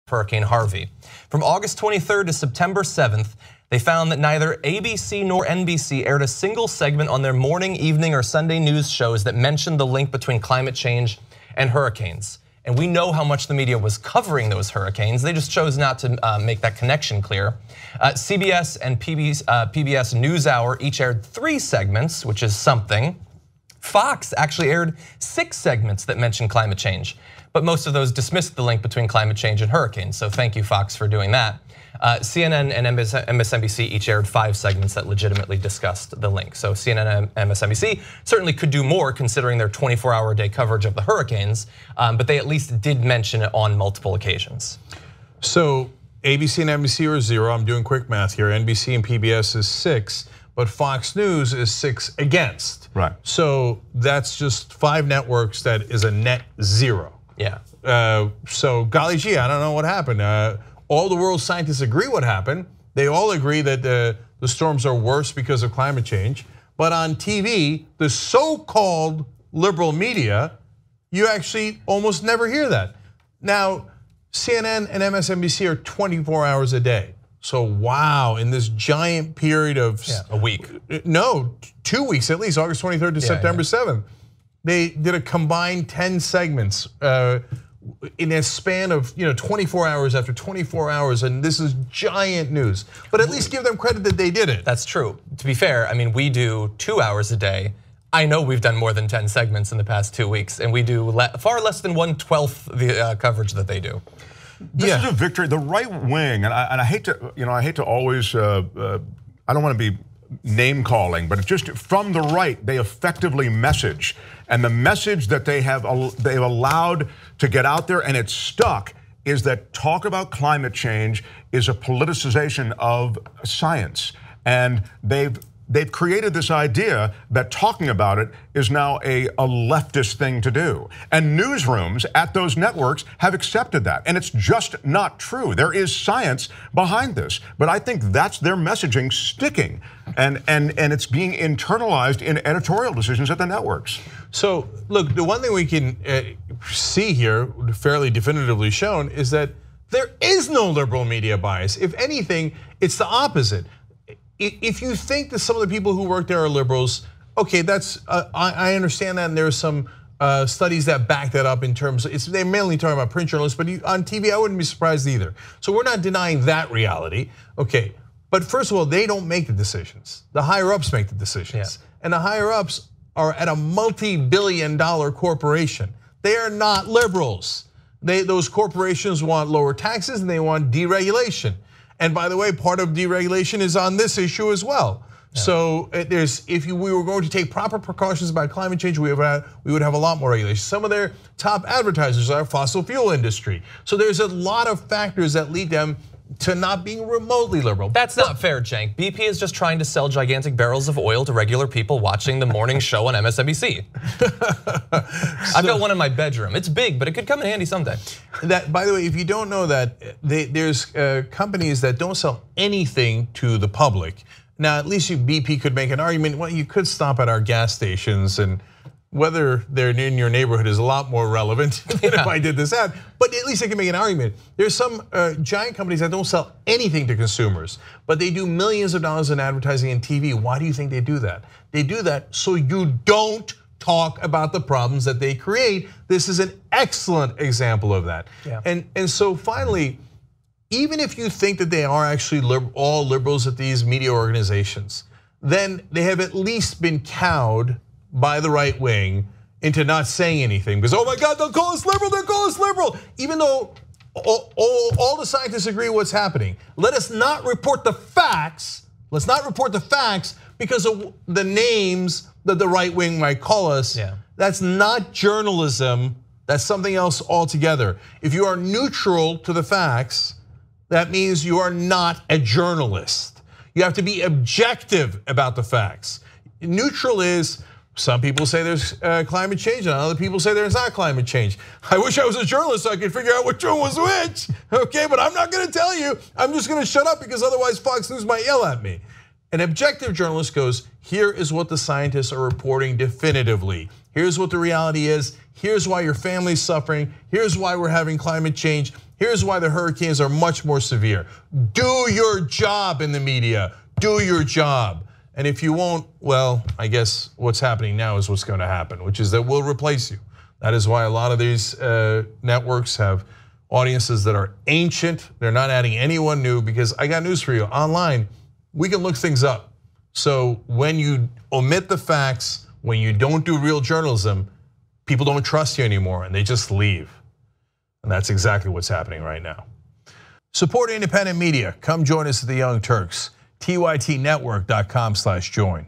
Hurricane Harvey. From August 23rd to September 7th, they found that neither ABC nor NBC aired a single segment on their morning, evening, or Sunday news shows that mentioned the link between climate change and hurricanes. And we know how much the media was covering those hurricanes. They just chose not to make that connection clear. CBS and PBS NewsHour each aired 3 segments, which is something. Fox actually aired 6 segments that mentioned climate change, but most of those dismissed the link between climate change and hurricanes. So thank you, Fox, for doing that. CNN and MSNBC each aired 5 segments that legitimately discussed the link. So CNN and MSNBC certainly could do more considering their 24-hour-a-day coverage of the hurricanes, but they at least did mention it on multiple occasions. So ABC and NBC are 0. I'm doing quick math here. NBC and PBS is 6, but Fox News is 6 against. Right. So that's just 5 networks that is a net 0. Yeah. So golly gee, I don't know what happened. All the world's scientists agree what happened. They all agree that the storms are worse because of climate change. But on TV, the so-called liberal media, you actually almost never hear that. Now, CNN and MSNBC are 24 hours a day. So wow, in this giant period of a week. No, 2 weeks at least, August 23rd to September 7th. They did a combined 10 segments in a span of 24 hours after 24 hours, and this is giant news. But at least give them credit that they did it. That's true. To be fair, I mean, we do 2 hours a day. I know we've done more than 10 segments in the past 2 weeks, and we do far less than 1/12 the coverage that they do. This is a victory. The right wing, and I hate to, I hate to always, I don't want to be name calling, but it's just from the right, they effectively message. And the message that they've allowed to get out there, and it's stuck, is that talk about climate change is a politicization of science. And they've created this idea that talking about it is now a leftist thing to do. And newsrooms at those networks have accepted that. And it's just not true. There is science behind this. But I think that's their messaging sticking. And it's being internalized in editorial decisions at the networks. So look, the one thing we can see here, fairly definitively shown, is that there is no liberal media bias. If anything, it's the opposite. If you think that some of the people who work there are liberals, okay, that's I understand that, and there's some studies that back that up in terms of, they're mainly talking about print journalists, but on TV, I wouldn't be surprised either. So we're not denying that reality, okay. But first of all, they don't make the decisions. The higher ups make the decisions. Yeah. And the higher ups are at a multi-billion-dollar corporation. They are not liberals. Those corporations want lower taxes and they want deregulation. And by the way, part of deregulation is on this issue as well. Yeah. So if we were going to take proper precautions about climate change, we would have a lot more regulation. Some of their top advertisers are fossil fuel industry. So there's a lot of factors that lead them to not being remotely liberal. That's not fair, Cenk. BP is just trying to sell gigantic barrels of oil to regular people watching the morning show on MSNBC. I've got one in my bedroom. It's big, but it could come in handy someday. By the way, if you don't know that, there's companies that don't sell anything to the public. Now, at least BP could make an argument, well, you could stop at our gas stations, and whether they're in your neighborhood is a lot more relevant than if I did this ad, but at least they can make an argument. There's some giant companies that don't sell anything to consumers, but they do millions of dollars in advertising and TV. Why do you think they do that? They do that so you don't talk about the problems that they create. This is an excellent example of that. Yeah. And so finally, even if you think that they are actually all liberals at these media organizations, then they have at least been cowed by the right wing into not saying anything because, oh my God, they'll call us liberal, they'll call us liberal. Even though all the scientists agree what's happening. Let us not report the facts. Let's not report the facts because of the names that the right wing might call us. Yeah. That's not journalism, that's something else altogether. If you are neutral to the facts, that means you are not a journalist. You have to be objective about the facts. Neutral is, some people say there's climate change and other people say there's not climate change. I wish I was a journalist so I could figure out which one was which, okay? But I'm not gonna tell you, I'm just gonna shut up because otherwise Fox News might yell at me. An objective journalist goes, here is what the scientists are reporting definitively. Here's what the reality is. Here's why your family's suffering. Here's why we're having climate change. Here's why the hurricanes are much more severe. Do your job in the media. Do your job. And if you won't, well, I guess what's happening now is what's going to happen, which is that we'll replace you. That is why a lot of these networks have audiences that are ancient. They're not adding anyone new, because I got news for you. Online, we can look things up. So when you omit the facts, when you don't do real journalism, people don't trust you anymore and they just leave. And that's exactly what's happening right now. Support independent media. Come join us at the Young Turks. TYTnetwork.com/join.